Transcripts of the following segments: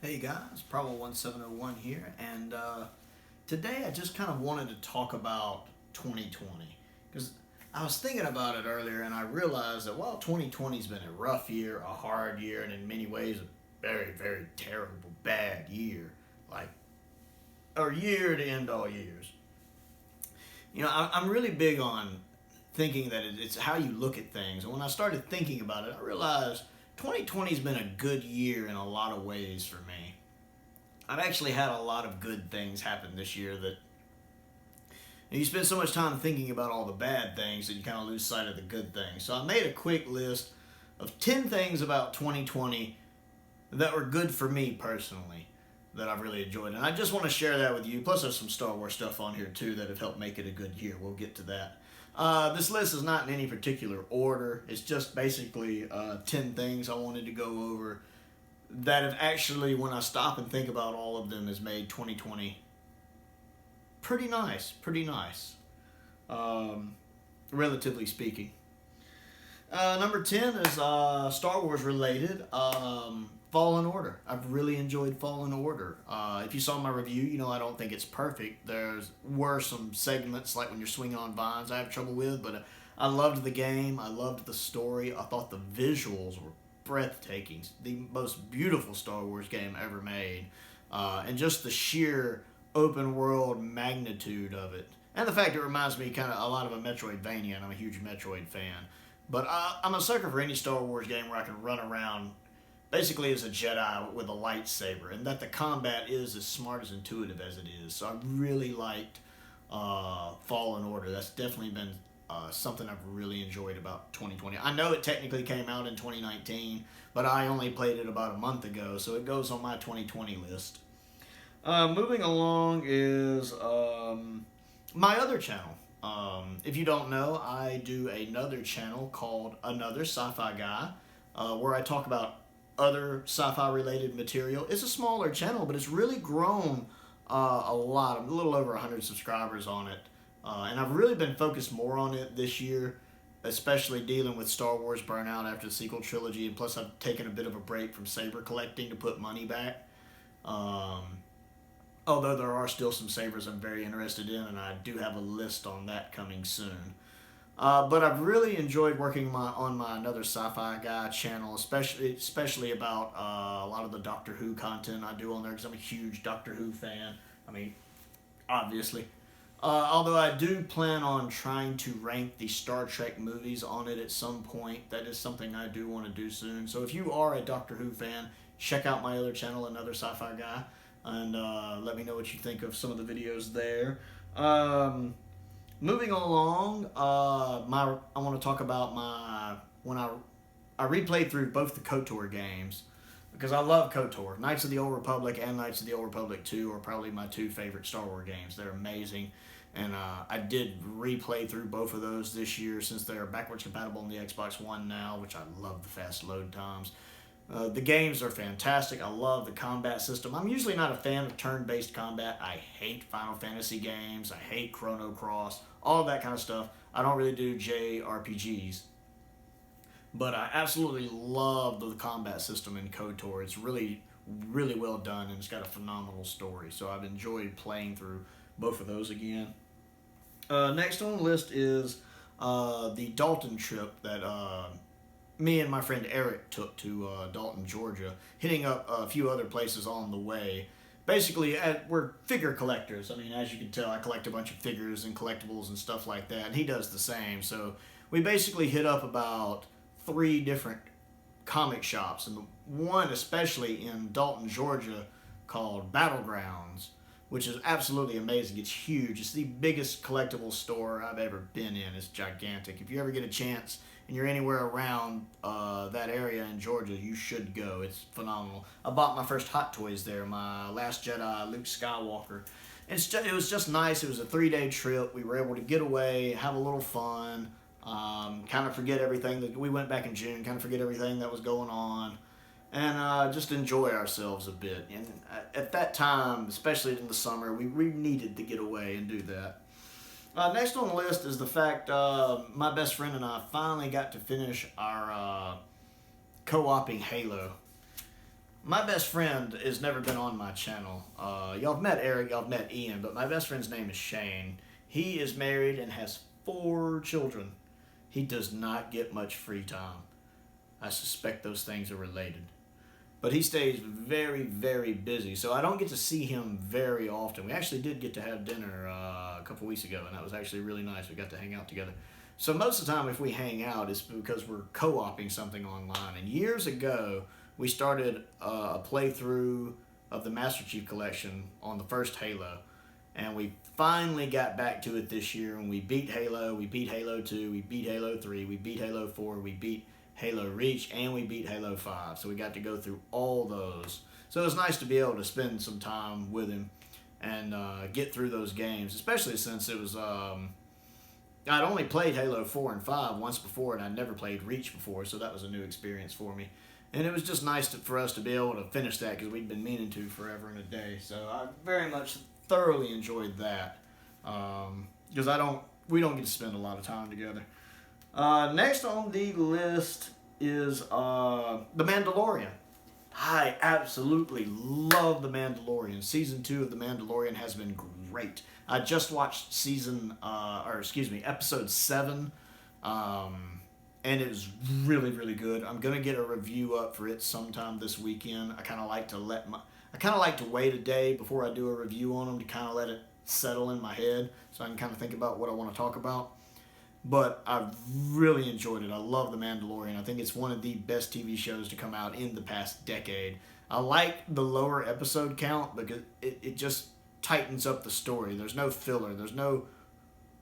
Hey guys, Problem 1701 here, and today I just kind of wanted to talk about 2020 because I was thinking about it earlier and I realized that while 2020 has been a rough year, a hard year, and in many ways a very, very terrible, bad year, like a year to end all years. I'm really big on thinking that it's how you look at things, and when I started thinking about it, I realized 2020 has been a good year in a lot of ways for me. I've actually had a lot of good things happen this year that you spend so much time thinking about all the bad things that you kind of lose sight of the good things. So I made a quick list of 10 things about 2020 that were good for me personally that I've really enjoyed. And I just want to share that with you. Plus there's some Star Wars stuff on here too that have helped make it a good year. We'll get to that. This list is not in any particular order. It's just basically 10 things I wanted to go over that have actually, when I stop and think about all of them, has made 2020 pretty nice, relatively speaking. Number 10 is Star Wars related. Fallen Order. I've really enjoyed Fallen Order. If you saw my review, you know I don't think it's perfect. Were some segments, like when you're swinging on vines, I have trouble with, but I loved the game. I loved the story. I thought the visuals were breathtaking. The most beautiful Star Wars game ever made. And just the sheer open world magnitude of it. And the fact it reminds me kind of a lot of a Metroidvania, and I'm a huge Metroid fan. But I'm a sucker for any Star Wars game where I can run around basically as a Jedi with a lightsaber, and that the combat is as smart as intuitive as it is. So I really liked Fallen Order. That's definitely been something I've really enjoyed about 2020. I know it technically came out in 2019, but I only played it about a month ago, so it goes on my 2020 list. Moving along is my other channel. If you don't know, I do another channel called Another Sci-Fi Guy, where I talk about other sci-fi related material. It's a smaller channel, but it's really grown a lot. I'm a little over 100 subscribers on it. And I've really been focused more on it this year, especially dealing with Star Wars burnout after the sequel trilogy. And plus I've taken a bit of a break from saber collecting to put money back. Although there are still some sabers I'm very interested in, and I do have a list on that coming soon. But I've really enjoyed working on my Another Sci-Fi Guy channel, especially about a lot of the Doctor Who content I do on there, because I'm a huge Doctor Who fan. I mean, obviously. Although I do plan on trying to rank the Star Trek movies on it at some point. That is something I do want to do soon. So if you are a Doctor Who fan, check out my other channel, Another Sci-Fi Guy, and let me know what you think of some of the videos there. Moving along, I want to talk about when I replayed through both the KOTOR games, because I love KOTOR. Knights of the Old Republic and Knights of the Old Republic 2 are probably my two favorite Star Wars games. They're amazing, and I did replay through both of those this year since they're backwards compatible on the Xbox One now, which I love the fast load times. The games are fantastic. I love the combat system. I'm usually not a fan of turn-based combat. I hate Final Fantasy games. I hate Chrono Cross. All that kind of stuff. I don't really do JRPGs. But I absolutely love the combat system in KOTOR. It's really, really well done, and it's got a phenomenal story. So I've enjoyed playing through both of those again. Next on the list is the Dalton Trip that me and my friend Eric took to Dalton, Georgia, hitting up a few other places on the way. Basically, we're figure collectors. I mean, as you can tell, I collect a bunch of figures and collectibles and stuff like that, and he does the same. So we basically hit up about 3 different comic shops, and one especially in Dalton, Georgia, called Battlegrounds, which is absolutely amazing. It's huge. It's the biggest collectible store I've ever been in. It's gigantic. If you ever get a chance and you're anywhere around that area in Georgia, you should go. It's phenomenal. I bought my first Hot Toys there, my Last Jedi, Luke Skywalker. It was just nice. It was a 3-day trip. We were able to get away, have a little fun, kind of forget everything. We went back in June, kind of forget everything that was going on, and just enjoy ourselves a bit. And at that time, especially in the summer, we needed to get away and do that. Next on the list is the fact my best friend and I finally got to finish our co-oping Halo. My best friend has never been on my channel. Y'all have met Eric, y'all have met Ian, but my best friend's name is Shane. He is married and has 4 children. He does not get much free time. I suspect those things are related. But he stays very, very busy, so I don't get to see him very often. We actually did get to have dinner a couple weeks ago, and that was actually really nice. We got to hang out together. So most of the time if we hang out, it's because we're co-oping something online. And years ago, we started a playthrough of the Master Chief Collection on the first Halo. And we finally got back to it this year, and we beat Halo, we beat Halo 2, we beat Halo 3, we beat Halo 4, we beat Halo Reach, and we beat Halo 5. So we got to go through all those. So it was nice to be able to spend some time with him and get through those games, especially since it was... I'd only played Halo 4 and 5 once before, and I'd never played Reach before, so that was a new experience for me. And it was just nice for us to be able to finish that because we'd been meaning to forever and a day. So I very much thoroughly enjoyed that because we don't get to spend a lot of time together. Next on the list is The Mandalorian. I absolutely love The Mandalorian. Season 2 of The Mandalorian has been great. I just watched episode 7, and it was really, really good. I'm gonna get a review up for it sometime this weekend. I kind of like to wait a day before I do a review on them to kind of let it settle in my head, so I can kind of think about what I want to talk about. But I've really enjoyed it. I love The Mandalorian. I think it's one of the best TV shows to come out in the past decade. I like the lower episode count because it just tightens up the story. There's no filler. There's no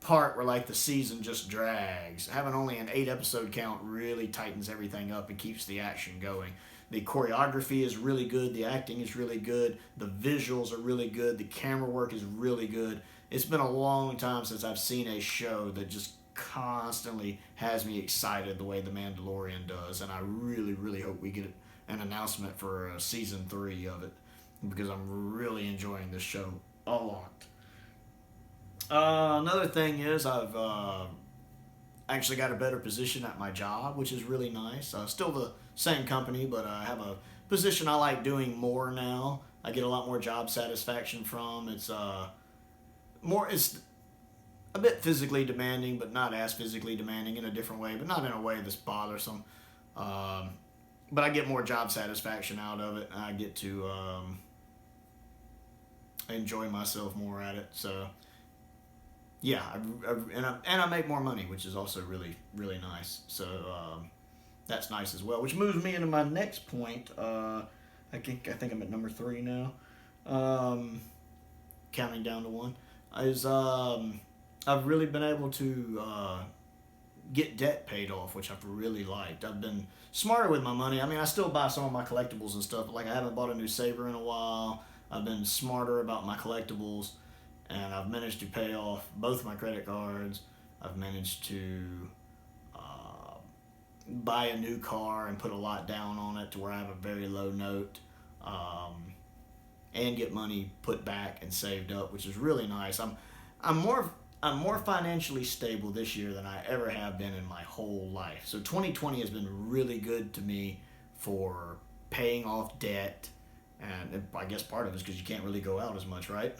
part where like the season just drags. Having only an 8 episode count really tightens everything up and keeps the action going. The choreography is really good. The acting is really good. The visuals are really good. The camera work is really good. It's been a long time since I've seen a show that just constantly has me excited the way The Mandalorian does, and I really, really hope we get an announcement for season 3 of it because I'm really enjoying this show a lot. Another thing is I've actually got a better position at my job, which is really nice. Still the same company, but I have a position I like doing more now. I get a lot more job satisfaction from. It's a bit physically demanding, but not as physically demanding, in a different way, but not in a way that's bothersome. But I get more job satisfaction out of it, and I get to enjoy myself more at it. So yeah, and I make more money, which is also really, really nice. So that's nice as well. Which moves me into my next point. I think I'm at number 3 now. Counting down to 1 is I've really been able to get debt paid off, which I've really liked. I've been smarter with my money. I mean, I still buy some of my collectibles and stuff, but like I haven't bought a new Saber in a while. I've been smarter about my collectibles, and I've managed to pay off both my credit cards. I've managed to buy a new car and put a lot down on it to where I have a very low note, and get money put back and saved up, which is really nice. I'm more financially stable this year than I ever have been in my whole life. So 2020 has been really good to me for paying off debt, and I guess part of it is because you can't really go out as much, right?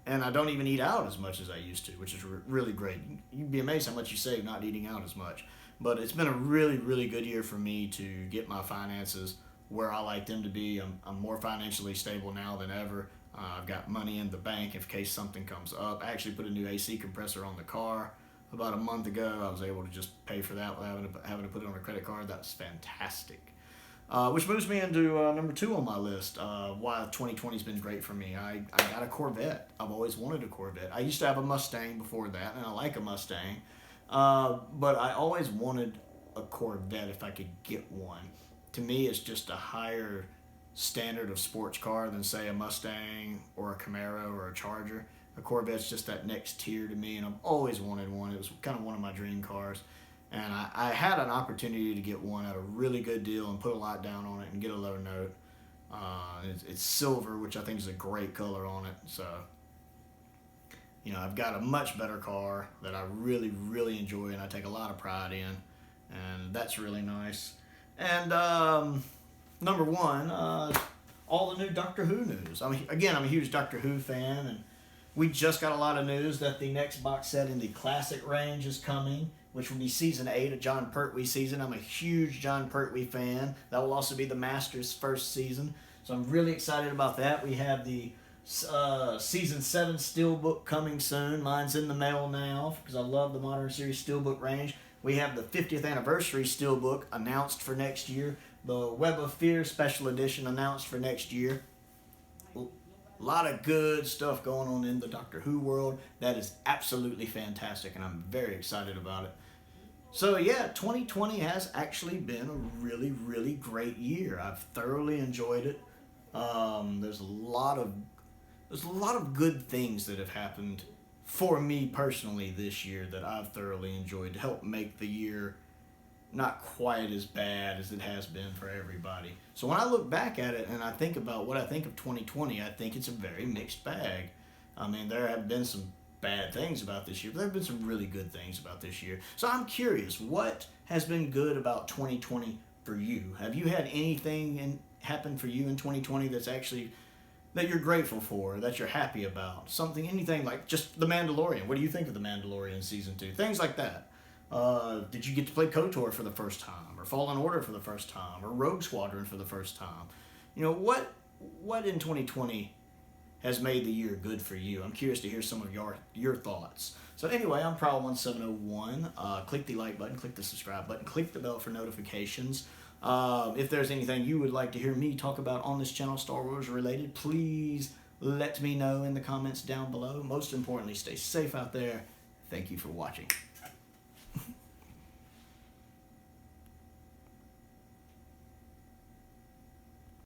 And I don't even eat out as much as I used to, which is really great. You'd be amazed how much you save not eating out as much. But it's been a really, really good year for me to get my finances where I like them to be. I'm more financially stable now than ever. I've got money in the bank in case something comes up. I actually put a new AC compressor on the car about a month ago. I was able to just pay for that without having to put it on a credit card. That was fantastic. Which moves me into number 2 on my list. Why 2020 has been great for me. I got a Corvette. I've always wanted a Corvette. I used to have a Mustang before that, and I like a Mustang. But I always wanted a Corvette if I could get one. To me, it's just a higher standard of sports car than, say, a Mustang or a Camaro or a Charger. A Corvette's just that next tier to me, and I've always wanted one. It was kind of one of my dream cars. And I had an opportunity to get one at a really good deal and put a lot down on it and get a low note. It's silver, which I think is a great color on it. So, I've got a much better car that I really, really enjoy and I take a lot of pride in. And that's really nice. And number one, all the new Doctor Who news. I mean, again, I'm a huge Doctor Who fan, and we just got a lot of news that the next box set in the classic range is coming, which will be season 8, a Jon Pertwee season. I'm a huge Jon Pertwee fan. That will also be the Master's first season, so I'm really excited about that. We have the season 7 steelbook coming soon. Mine's in the mail now because I love the Modern Series steelbook range. We have the 50th anniversary steelbook announced for next year. The Web of Fear special edition announced for next year. A lot of good stuff going on in the Doctor Who world. That is absolutely fantastic, and I'm very excited about it. So yeah, 2020 has actually been a really, really great year. I've thoroughly enjoyed it. There's a lot of good things that have happened for me personally this year that I've thoroughly enjoyed to help make the year not quite as bad as it has been for everybody. So when I look back at it and I think about what I think of 2020, I think it's a very mixed bag. I mean, there have been some bad things about this year, but there have been some really good things about this year. So I'm curious, what has been good about 2020 for you? Have you had anything happen for you in 2020 that's actually that you're grateful for, that you're happy about? Something, anything like just The Mandalorian. What do you think of The Mandalorian Season 2? Things like that. Did you get to play KOTOR for the first time, or Fallen Order for the first time, or Rogue Squadron for the first time? You know, what in 2020 has made the year good for you? I'm curious to hear some of your thoughts. So anyway, I'm Prowl1701. Click the like button, click the subscribe button, click the bell for notifications. If there's anything you would like to hear me talk about on this channel, Star Wars related, please let me know in the comments down below. Most importantly, stay safe out there. Thank you for watching.